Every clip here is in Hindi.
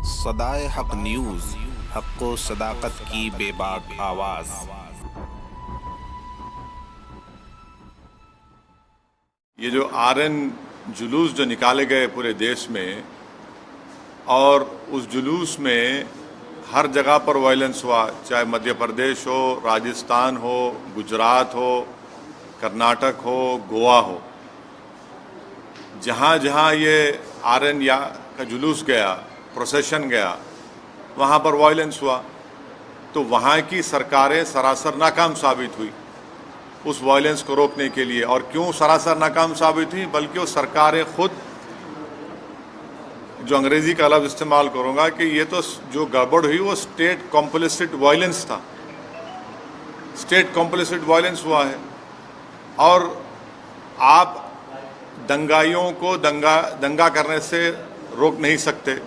सदाए हक न्यूज़, हक़ व सदाकत की बेबाक आवाज़। ये जो आरएन जुलूस जो निकाले गए पूरे देश में, और उस जुलूस में हर जगह पर वायलेंस हुआ, चाहे मध्य प्रदेश हो, राजस्थान हो, गुजरात हो, कर्नाटक हो, गोवा हो, जहाँ जहाँ ये आरएन या का जुलूस गया, प्रोसेशन गया, वहाँ पर वायलेंस हुआ। तो वहाँ की सरकारें सरासर नाकाम साबित हुई उस वायलेंस को रोकने के लिए। और क्यों सरासर नाकाम साबित हुई? बल्कि वो सरकारें खुद, जो अंग्रेजी का लफ्ज़ इस्तेमाल करूँगा कि ये तो जो गड़बड़ हुई वो स्टेट कॉम्प्लिसिट वायलेंस था, स्टेट कॉम्प्लिसिट वायलेंस हुआ है। और आप दंगाइयों को दंगा करने से रोक नहीं सकते।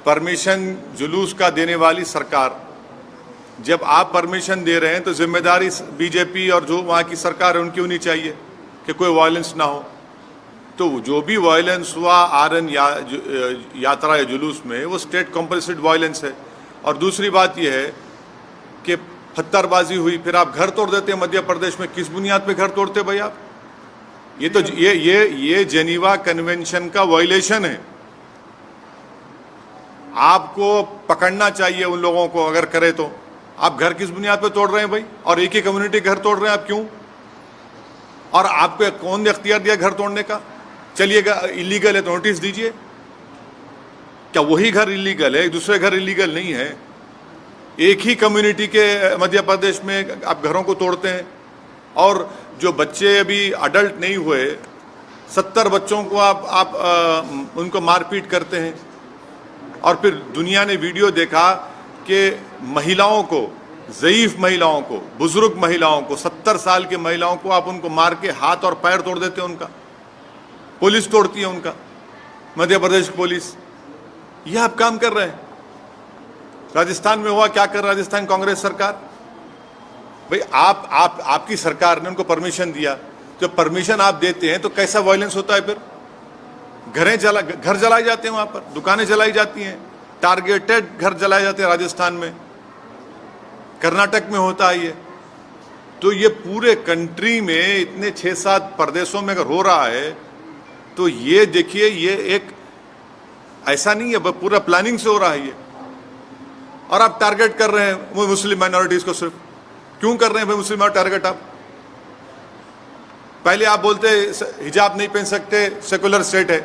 परमिशन जुलूस का देने वाली सरकार, जब आप परमिशन दे रहे हैं तो जिम्मेदारी बीजेपी और जो वहाँ की सरकार है उनकी होनी चाहिए कि कोई वायलेंस ना हो। तो जो भी वायलेंस हुआ आरएन यात्रा या जुलूस में, वो स्टेट कॉम्पल्सिड वायलेंस है। और दूसरी बात यह है कि पत्थरबाजी हुई, फिर आप घर तोड़ देते हैं मध्य प्रदेश में। किस बुनियाद पे घर तोड़ते भाई आप? ये तो ये जेनीवा कन्वेंशन का वायलेशन है। आपको पकड़ना चाहिए उन लोगों को, अगर करे तो। आप घर किस बुनियाद पे तोड़ रहे हैं भाई? और एक ही कम्युनिटी घर तोड़ रहे हैं आप, क्यों? और आपको कौन ने अख्तियार दिया घर तोड़ने का? चलिएगा इलीगल है तो नोटिस दीजिए। क्या वही घर इलीगल है, दूसरे घर इलीगल नहीं है? एक ही कम्युनिटी के मध्य प्रदेश में आप घरों को तोड़ते हैं। और जो बच्चे अभी अडल्ट नहीं हुए, 70 बच्चों को आप उनको मारपीट करते हैं। और फिर दुनिया ने वीडियो देखा कि महिलाओं को, ज़ईफ महिलाओं को, बुजुर्ग महिलाओं को, 70 साल की महिलाओं को आप उनको मार के हाथ और पैर तोड़ देते हैं उनका। पुलिस तोड़ती है उनका, मध्य प्रदेश की पुलिस। यह आप काम कर रहे हैं। राजस्थान में हुआ, क्या कर राजस्थान कांग्रेस सरकार? भाई आपकी सरकार ने उनको परमिशन दिया। जब परमिशन आप देते हैं तो कैसा वायलेंस होता है? फिर घर जलाए जाते हैं, वहां पर दुकानें जलाई जाती हैं, टारगेटेड घर जलाए जाते हैं। राजस्थान में, कर्नाटक में होता है ये। तो ये पूरे कंट्री में इतने 6-7 प्रदेशों में अगर हो रहा है तो ये देखिए, ये एक ऐसा नहीं है, पूरा प्लानिंग से हो रहा है ये। और आप टारगेट कर रहे हैं वो मुस्लिम माइनॉरिटीज को। सिर्फ क्यों कर रहे हैं भाई मुस्लिम टारगेट? आप पहले आप बोलते हिजाब नहीं पहन सकते, सेकुलर स्टेट है।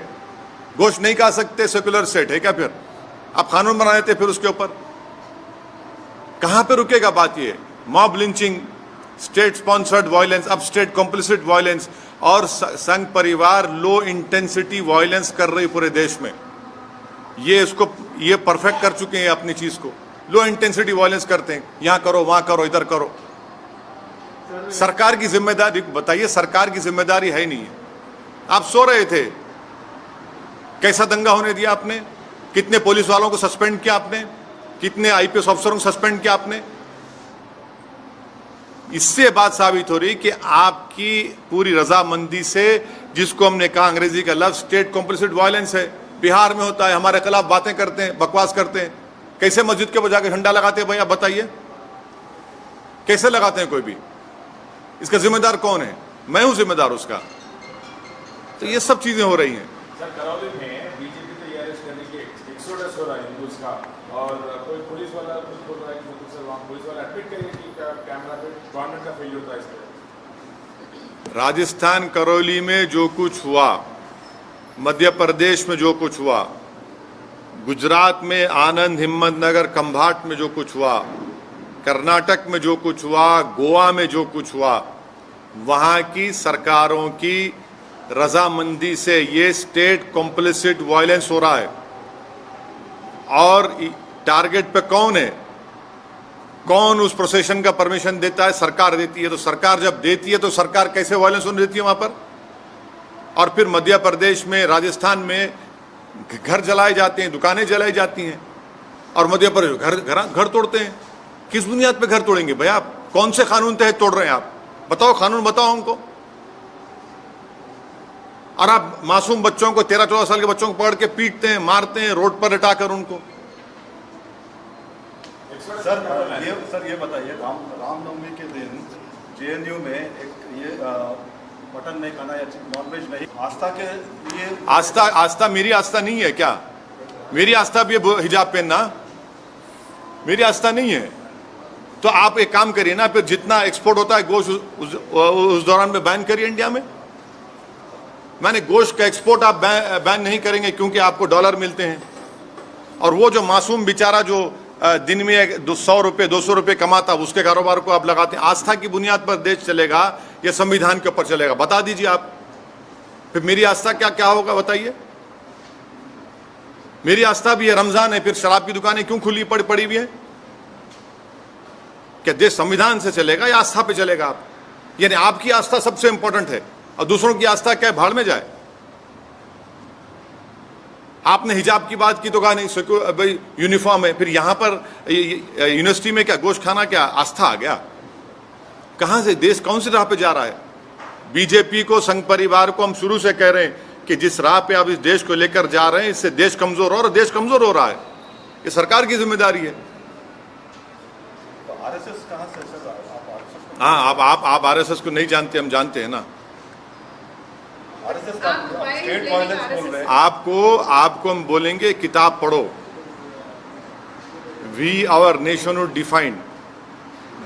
गोश्त नहीं खा सकते, सेकुलर स्टेट है क्या? फिर आप कानून बना देते फिर उसके ऊपर। कहां पे रुकेगा बात? ये mob lynching, state sponsored violence, अब स्टेट कॉम्प्लिसिट वायलेंस। और संघ परिवार लो इंटेंसिटी वायलेंस कर रही पूरे देश में। ये परफेक्ट कर चुके हैं अपनी चीज को। लो इंटेंसिटी वायलेंस करते हैं, यहां करो, वहां करो, इधर करो। सरकार की जिम्मेदारी बताइए? सरकार की जिम्मेदारी है नहीं है। आप सो रहे थे, कैसा दंगा होने दिया आपने? कितने पुलिस वालों को सस्पेंड किया आपने? कितने आईपीएस अफसरों को सस्पेंड किया आपने? इससे बात साबित हो रही कि आपकी पूरी रजामंदी से, जिसको हमने कहा अंग्रेजी का लफ्ज स्टेट कॉम्प्लिसिट वायलेंस है। बिहार में होता है, हमारे खिलाफ बातें करते हैं, बकवास करते हैं। कैसे मस्जिद के बजा के झंडा लगाते हैं भाई? आप बताइए, कैसे लगाते हैं कोई भी? इसका जिम्मेदार कौन है? मैं हूं जिम्मेदार उसका। तो ये सब चीजें हो रही हैं। सर, करौली में बीजेपी तो ये अरेस्ट करने की एक्सोडस हो रहा है हिंदूज का, और कोई पुलिस वाला कुछ बोल रहा है कि सर वहाँ पुलिस वाला एडमिट करिए कि कैमरा पे गवर्नमेंट का फेलियर होता है इस तरह। राजस्थान करौली में जो कुछ हुआ, मध्य प्रदेश में जो कुछ हुआ, गुजरात में आनंद, हिम्मतनगर, खंभाट में जो कुछ हुआ, कर्नाटक में जो कुछ हुआ, गोवा में जो कुछ हुआ, वहाँ की सरकारों की रजामंदी से ये स्टेट कॉम्प्लिसिट वायलेंस हो रहा है। और टारगेट पे कौन है? कौन उस प्रोसेशन का परमिशन देता है? सरकार देती है। तो सरकार जब देती है तो सरकार कैसे वायलेंस होने देती है वहां पर? और फिर मध्य प्रदेश में, राजस्थान में घर जलाए जाते हैं, दुकानें जलाई जाती हैं, और मध्य प्रदेश घर तोड़ते हैं। किस बुनियाद पे घर तोड़ेंगे भाई आप? कौन से कानून तहत तोड़ रहे हैं आप? बताओ, कानून बताओ हमको। और आप मासूम बच्चों को 13-14 साल के बच्चों को पकड़ के पीटते हैं, मारते हैं रोड पर लटाकर उनको। सर ये बताइए, रामनवमी के दिन जेएनयू में एक ये मटन नहीं खाना या नॉनवेज नहीं, आस्था के लिए आस्था मेरी आस्था नहीं है क्या? मेरी आस्था भी है हिजाब पहनना, मेरी आस्था नहीं है। तो आप एक काम करिए ना, फिर जितना एक्सपोर्ट होता है गोश्त उस दौरान में बैन करिए इंडिया में। मैंने गोश्त का एक्सपोर्ट आप बैन नहीं करेंगे क्योंकि आपको डॉलर मिलते हैं, और वो जो मासूम बेचारा जो दिन में 100 रुपये 200 रुपये कमाता, उसके कारोबार को आप लगाते हैं। आस्था की बुनियाद पर देश चलेगा या संविधान के ऊपर चलेगा? बता दीजिए आप। फिर मेरी आस्था क्या क्या होगा बताइए? मेरी आस्था भी है रमजान है, फिर शराब की दुकानें क्यों खुली पड़ी हुई है? क्या देश संविधान से चलेगा या आस्था पे चलेगा आप? यानी आपकी आस्था सबसे इंपॉर्टेंट है और दूसरों की आस्था क्या भाड़ में जाए? आपने हिजाब की बात की तो कहा नहीं भाई यूनिफॉर्म है, फिर यहां पर यूनिवर्सिटी में क्या गोश्त खाना क्या आस्था आ गया? कहां से देश कौन सी राह पे जा रहा है? बीजेपी को, संघ परिवार को हम शुरू से कह रहे हैं कि जिस राह पे आप इस देश को लेकर जा रहे हैं इससे देश कमजोर हो रहा है, देश कमजोर हो रहा है। ये सरकार की जिम्मेदारी है। तो आरएसएस कहां से सर? आप हाँ, आप आरएसएस को नहीं जानते, हम जानते हैं ना। आरएसएस का स्टेट वायलेंस बोल रहे हैं। आपको हम बोलेंगे किताब पढ़ो। We our nationhood defined,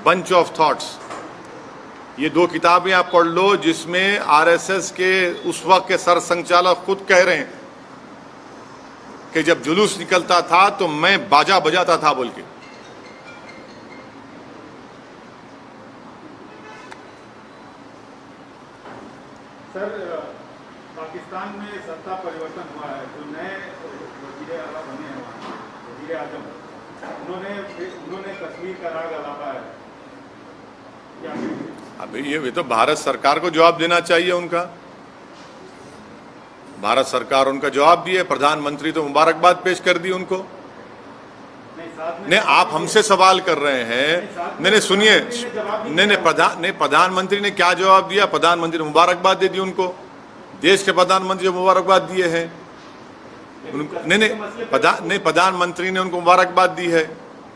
bunch of thoughts, ये 2 किताबें आप पढ़ लो जिसमें आरएसएस के उस वक्त के सर संचालक खुद कह रहे हैं कि जब जुलूस निकलता था तो मैं बाजा बजाता था बोल के। सर, पाकिस्तान में सत्ता परिवर्तन हुआ है, जो नए वज़ीर आला बने हैं वहाँ, वज़ीर आज़म, उन्होंने कश्मीर का राग अलापा है। क्या अभी ये तो भारत सरकार को जवाब देना चाहिए उनका। भारत सरकार उनका जवाब दिए, प्रधानमंत्री तो मुबारकबाद पेश कर दी उनको। नहीं, आप हमसे सवाल कर रहे हैं। नहीं सुनिए, नहीं प्रधानमंत्री ने क्या जवाब दिया? प्रधानमंत्री ने मुबारकबाद दे दी उनको। देश के प्रधानमंत्री जो मुबारकबाद दिए हैं उनको, नहीं प्रधानमंत्री ने उनको मुबारकबाद दी है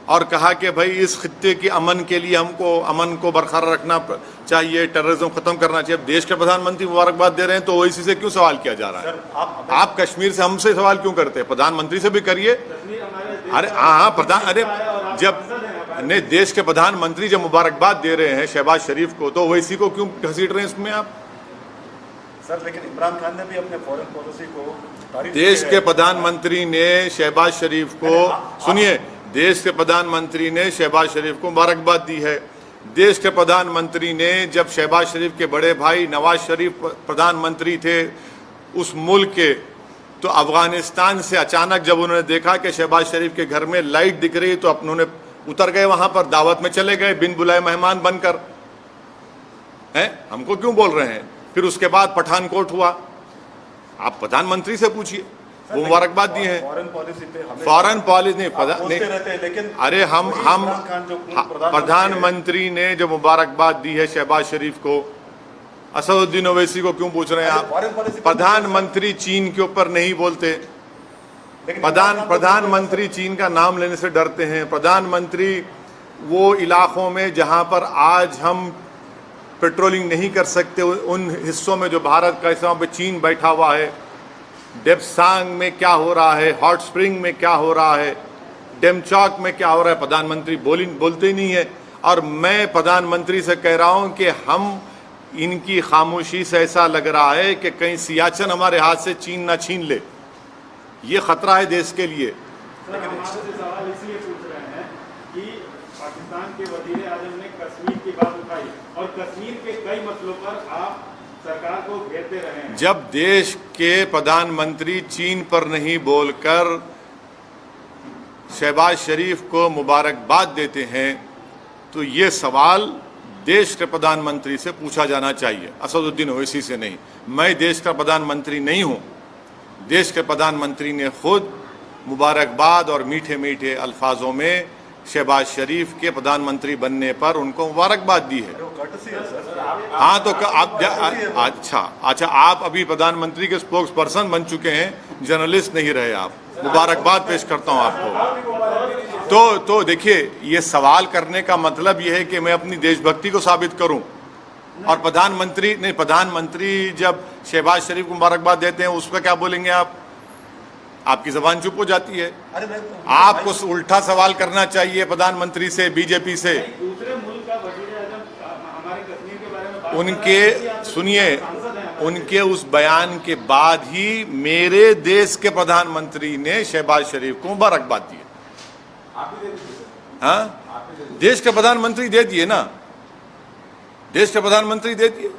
और कहा कि भाई इस खित्ते की अमन के लिए हमको अमन को बरकरार रखना चाहिए, टेररिज्म खत्म करना चाहिए। अब देश के प्रधानमंत्री मुबारकबाद दे रहे हैं तो ओवैसी से क्यों सवाल किया जा रहा है? आप कश्मीर से हमसे सवाल क्यों करते हैं? प्रधानमंत्री से भी करिए। अरे हाँ, जब नहीं देश के प्रधानमंत्री जब मुबारकबाद दे रहे हैं शहबाज शरीफ को, तो ओवैसी को क्यों घसीट रहे हैं इसमें आप? सर लेकिन इमरान खान ने भी अपने फॉरेन पॉलिसी को देश के प्रधानमंत्री ने शहबाज शरीफ को, सुनिए, देश के प्रधानमंत्री ने शहबाज शरीफ को मुबारकबाद दी है। देश के प्रधानमंत्री ने, जब शहबाज शरीफ के बड़े भाई नवाज शरीफ प्रधानमंत्री थे उस मुल्क के, तो अफगानिस्तान से अचानक जब उन्होंने देखा कि शहबाज शरीफ के घर में लाइट दिख रही तो उन्होंने उतर गए, वहां पर दावत में चले गए बिन बुलाए मेहमान बनकर। हैं, हमको क्यों बोल रहे हैं? फिर उसके बाद पठानकोट हुआ, आप प्रधानमंत्री से पूछिए, वो मुबारकबाद दिए हैं। फॉरेन पॉलिसी नहीं, लेकिन अरे हम प्रधानमंत्री ने जो मुबारकबाद दी है शहबाज शरीफ को, असदुद्दीन ओवैसी को क्यों पूछ रहे हैं आप? प्रधानमंत्री चीन के ऊपर नहीं बोलते। प्रधानमंत्री चीन का नाम लेने से डरते हैं। प्रधानमंत्री वो इलाकों में जहां पर आज हम पेट्रोलिंग नहीं कर सकते, उन हिस्सों में जो भारत का हिस्सा पे चीन बैठा हुआ है, डेप्सांग में क्या हो रहा है, हॉट स्प्रिंग में क्या हो रहा है, डेमचौक में क्या हो रहा है, प्रधानमंत्री बोलते ही नहीं है। और मैं प्रधानमंत्री से कह रहा हूं कि हम इनकी खामोशी से ऐसा लग रहा है कि कहीं सियाचिन हमारे हाथ से चीन ना छीन ले। ये खतरा है देश के लिए। सवाल इसलिए पूछ रहे हैं कि पाकिस्तान के वज़ीर आज़म ने कश्मीर की बात उठाई और कश्मीर के कई मसलों पर आप सरकार को घेरते रहे हैं। जब देश के प्रधानमंत्री चीन पर नहीं बोलकर शहबाज शरीफ को मुबारकबाद देते हैं तो ये सवाल देश के प्रधानमंत्री से पूछा जाना चाहिए, असदुद्दीन ओवैसी से नहीं। मैं देश का प्रधानमंत्री नहीं हूं। देश के प्रधानमंत्री ने खुद मुबारकबाद और मीठे मीठे अल्फाजों में शहबाज शरीफ के प्रधानमंत्री बनने पर उनको मुबारकबाद दी है। वो कर्टसी है सर। हाँ तो अच्छा आप अभी प्रधानमंत्री के स्पोक्स पर्सन बन चुके हैं, जर्नलिस्ट नहीं रहे आप। मुबारकबाद पेश करता हूँ आपको। तो देखिए, ये सवाल करने का मतलब ये है कि मैं अपनी देशभक्ति को साबित करूं, और प्रधानमंत्री जब शहबाज शरीफ को मुबारकबाद देते हैं उस पर क्या बोलेंगे आप? आपकी जबान चुप हो जाती है। आपको उल्टा सवाल करना चाहिए प्रधानमंत्री से, बीजेपी से। दूसरे मुल्क का वजीर आज़म हमारे कश्मीर के बारे में उनके सुनिए, उनके उस बयान के बाद ही मेरे देश के प्रधानमंत्री ने शहबाज शरीफ को मुबारकबाद दी। हाँ, देश के प्रधानमंत्री दे दिए ना, देश के प्रधानमंत्री दे दिए,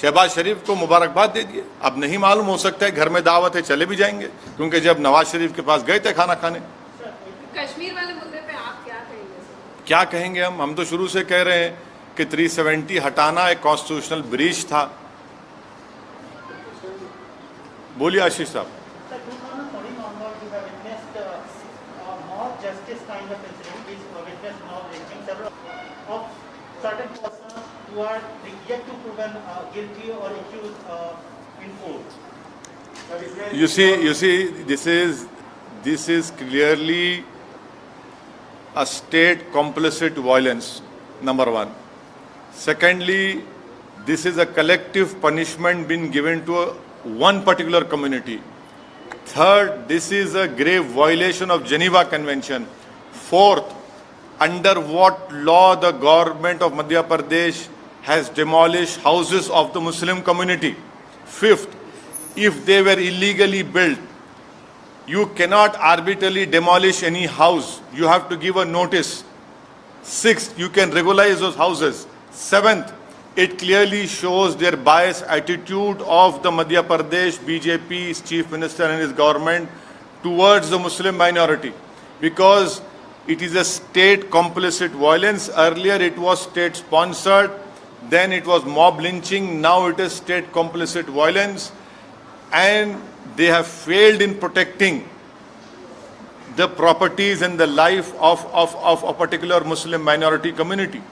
शहबाज शरीफ को मुबारकबाद दे दिए। अब नहीं मालूम, हो सकता है घर में दावत है, चले भी जाएंगे, क्योंकि जब नवाज शरीफ के पास गए थे खाना खाने। कश्मीर वाले मुद्दे पे आप क्या कहेंगे? क्या कहेंगे हम तो शुरू से कह रहे हैं कि 370 हटाना एक कॉन्स्टिट्यूशनल ब्रीच था। बोलिए आशीष साहब। who are yet to proven guilty or accused in court. You see, this is clearly a state complicit violence, number one. Secondly, this is a collective punishment being given to one particular community. Third, this is a grave violation of Geneva Convention. Fourth, under what law the government of Madhya Pradesh has demolished houses of the Muslim community. Fifth, if they were illegally built, you cannot arbitrarily demolish any house. You have to give a notice. Sixth, you can regularize those houses. Seventh, it clearly shows their biased attitude of the Madhya Pradesh BJP's chief minister and his government towards the Muslim minority, because it is a state complicit violence. Earlier it was state sponsored, then it was mob lynching, now it is state complicit violence, and they have failed in protecting the properties and the life of a particular Muslim minority community.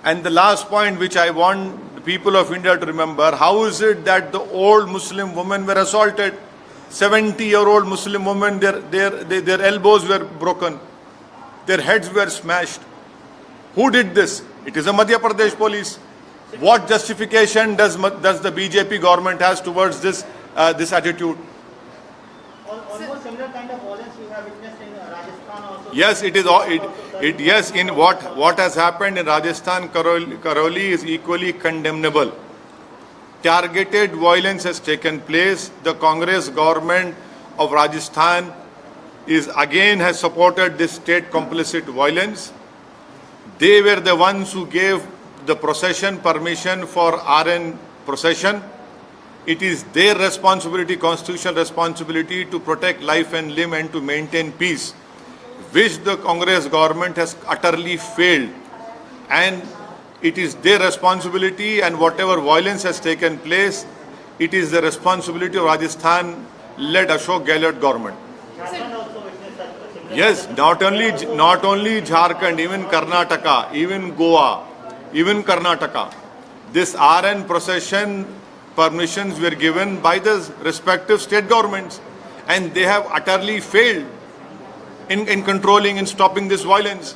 And the last point which I want the people of India to remember, how is it that the old Muslim women were assaulted? 70-year-old Muslim women, their elbows were broken, their heads were smashed. Who did this? It is a Madhya Pradesh police. What justification does the BJP government has towards this attitude? Almost similar kind of violence we have witnessed in Rajasthan also. Yes, it is. Yes, in what has happened in Rajasthan, Karoli is equally condemnable. Targeted violence has taken place. The Congress government of Rajasthan has supported this state complicit violence. They were the ones who gave the procession permission for RN procession. It is their responsibility, constitutional responsibility, to protect life and limb and to maintain peace, which the Congress government has utterly failed. And it is their responsibility, and whatever violence has taken place, it is the responsibility of Rajasthan-led Ashok Gehlot government. Jharkhand also witnessed such similar. Yes, not only Jharkhand, even Karnataka, even Goa, even Karnataka. This RN procession permissions were given by the respective state governments, and they have utterly failed in controlling and stopping this violence.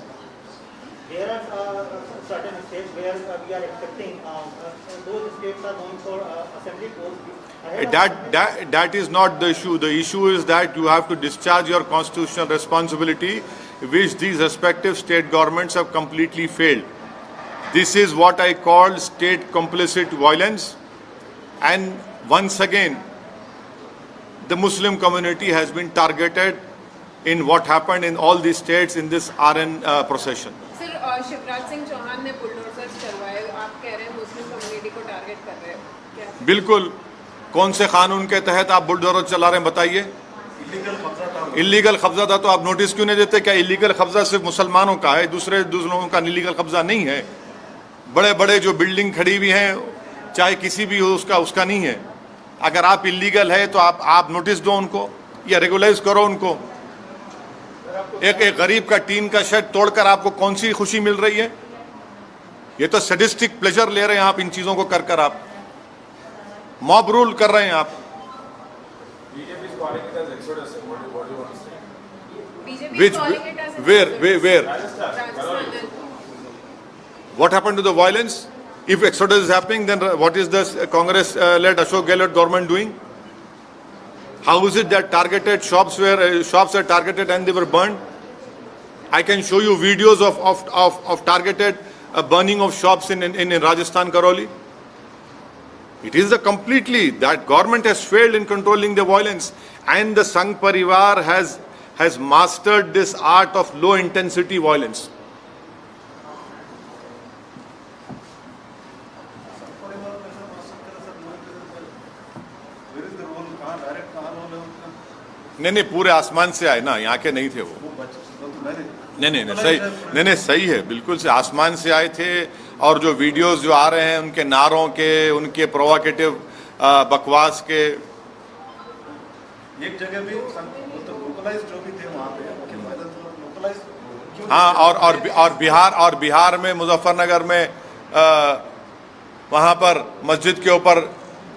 There are certain states where we are expecting those states are going for assembly polls. That is not the issue. The issue is that you have to discharge your constitutional responsibility, which these respective state governments have completely failed. This is what I call state complicit violence. And once again, the Muslim community has been targeted in what happened in all these states in this RN procession. Sir, Shivraj Singh Chauhan ने बुलडोजर्स चलवाए, आप कह रहे हैं मुस्लिम कम्युनिटी को टारगेट कर रहे हैं क्या? बिल्कुल। कौन से कानून के तहत आप बुलडोजर चला रहे हैं बताइए? इलीगल कब्जा था तो आप नोटिस क्यों नहीं देते? क्या इलीगल कब्जा सिर्फ मुसलमानों का है, दूसरे लोगों का इलीगल कब्जा नहीं है? बड़े बड़े जो बिल्डिंग खड़ी हुई हैं, चाहे किसी भी हो, उसका नहीं है। अगर आप इलीगल है तो आप नोटिस दो उनको या रेगुलाइज करो उनको। एक गरीब का टीन का शेड तोड़कर आपको कौन सी खुशी मिल रही है? ये तो सैडिस्टिक प्लेजर ले रहे हैं आप इन चीजों को कर कर, आप मॉब रूल कर रहे हैं आप। BJP is calling it as exodus. What do you want to say? BJP Which, is calling it as where? Rajasthan. What happened to the violence? If exodus is happening, then what is the Congress-led Ashok Gehlot government doing? How is it that targeted shops were targeted and they were burned? I can show you videos of targeted burning of shops in Rajasthan, Karoli. It is that government has failed in controlling the violence, and the Sangh Parivar has mastered this art of low intensity violence. नहीं, पूरे आसमान से आए ना, यहाँ के नहीं थे वो। नहीं, सही है, बिल्कुल से आसमान से आए थे। और जो वीडियोस जो आ रहे हैं उनके नारों के, उनके प्रोवोकेटिव बकवास के, एक जगह भी लोकलाइज जो भी थे वहाँ पे लोकलाइज। हाँ, और बिहार में मुजफ्फरनगर में वहाँ पर मस्जिद के ऊपर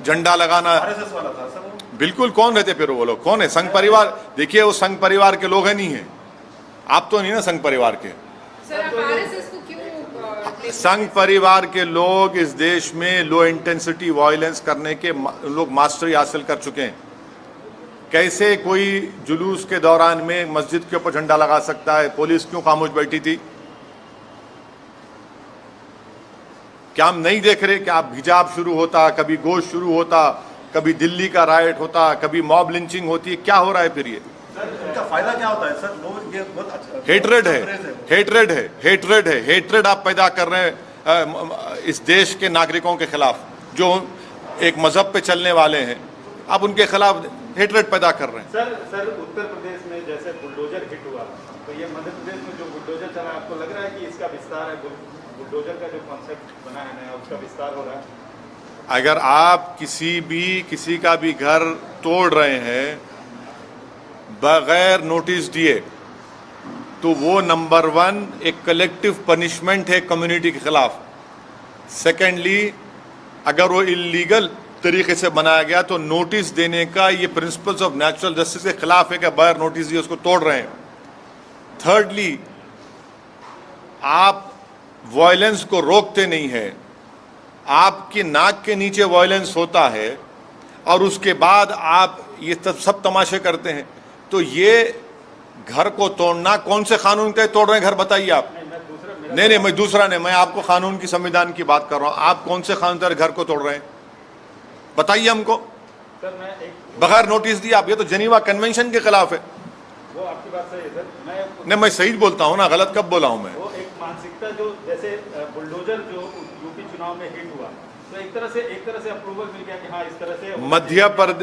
झंडा लगाना RSS वाला था सर। बिल्कुल। कौन रहते फिर वो लोग? कौन है? संघ परिवार। देखिए, वो संघ परिवार के लोग हैं, नहीं है। आप तो नहीं ना संघ परिवार के। सर, आप RSS को क्यों संघ परिवार के लोग इस देश में लो इंटेंसिटी वायलेंस करने के लोग मास्टरी हासिल कर चुके हैं। कैसे कोई जुलूस के दौरान में मस्जिद के ऊपर झंडा लगा सकता है? पुलिस क्यों खामोश बैठी थी? क्या हम नहीं देख रहे कि आप हिजाब शुरू होता, कभी गोश्त शुरू होता, कभी दिल्ली का राइट होता, कभी मॉब लिंचिंग होती है? क्या हो रहा है फिर ये? इनका फायदा क्या होता है सर? लोग ये बहुत अच्छा हेट्रेड आप पैदा कर रहे हैं इस देश के नागरिकों के खिलाफ, जो एक मजहब पे चलने वाले हैं। आप उनके खिलाफ हेट्रेड पैदा कर रहे हैं। सर उत्तर प्रदेश में जैसे बुलडोजर हिट हुआ, तो ये मध्य प्रदेश में जो बुलडोजर चला, आपको लग रहा है कि इसका विस्तार है? बुलडोजर का जो कॉन्सेप्ट बना है नया, उसका विस्तार हो रहा है? अगर आप किसी का भी घर तोड़ रहे हैं बगैर नोटिस दिए, तो वो नंबर 1 एक कलेक्टिव पनिशमेंट है कम्युनिटी के खिलाफ। सेकेंडली, अगर वो इलीगल तरीके से बनाया गया तो नोटिस देने का ये प्रिंसिपल्स ऑफ नेचुरल जस्टिस के खिलाफ है कि बगैर नोटिस दिए उसको तोड़ रहे हैं। थर्डली, आप वायलेंस को रोकते नहीं है, आपके नाक के नीचे वायलेंस होता है और उसके बाद आप ये सब तमाशे करते हैं। तो ये घर को तोड़ना कौन से कानून के तोड़ रहे हैं घर? बताइए आप। नहीं, मैं दूसरा नहीं, मैं आपको कानून की संविधान की बात कर रहा हूं। आप कौन से कानून के घर को तोड़ रहे हैं? बताइए हमको। बगैर नोटिस दिए आप, ये तो जेनीवा कन्वेंशन के खिलाफ है। वो आपकी बात सही है सर। नहीं, मैं सही बोलता हूं ना, गलत कब बोला हूं मैं? वो एक मानसिकता जो जैसे बुलडोजर जो यूपी चुनाव में हिट हुआ, तो एक तरह से अप्रूवल मिल गया कि हाँ इस तरह से।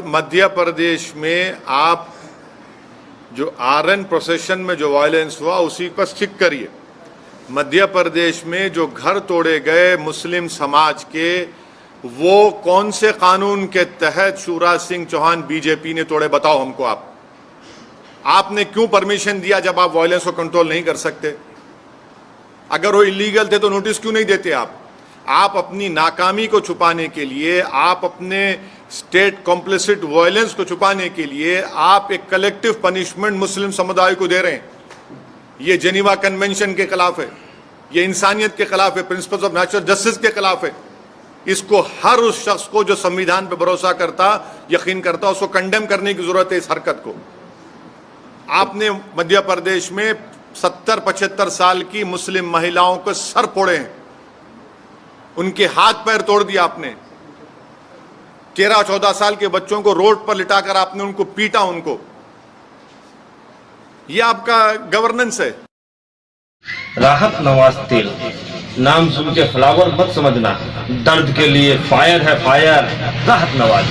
मध्य प्रदेश में आप जो आरएन प्रोसेशन में जो वायलेंस हुआ उसी पर स्टिक करिए। मध्य प्रदेश में जो घर तोड़े गए मुस्लिम समाज के, वो कौन से कानून के तहत शिवराज सिंह चौहान बीजेपी ने तोड़े? बताओ हमको। आपने क्यों परमिशन दिया जब आप वायलेंस को कंट्रोल नहीं कर सकते? अगर वो इलीगल थे तो नोटिस क्यों नहीं देते आप अपनी नाकामी को छुपाने के लिए, आप अपने स्टेट कॉम्प्लिसिट वायलेंस को छुपाने के लिए आप एक कलेक्टिव पनिशमेंट मुस्लिम समुदाय को दे रहे हैं। ये जेनीवा कन्वेंशन के खिलाफ है, ये इंसानियत के खिलाफ है, प्रिंसिपल्स ऑफ नेचुरल जस्टिस के खिलाफ है। इसको हर उस शख्स को जो संविधान पर भरोसा करता, यकीन करता, उसको कंडेम करने की जरूरत है इस हरकत को। आपने मध्य प्रदेश में 70-75 साल की मुस्लिम महिलाओं के सर फोड़े हैं, उनके हाथ पैर तोड़ दिया आपने। 13-14 साल के बच्चों को रोड पर लिटाकर आपने उनको पीटा उनको। ये आपका गवर्नेंस है। राहत नवाज तेल नाम सुन के फ्लावर मत समझना, दर्द के लिए फायर है फायर। राहत नवाज।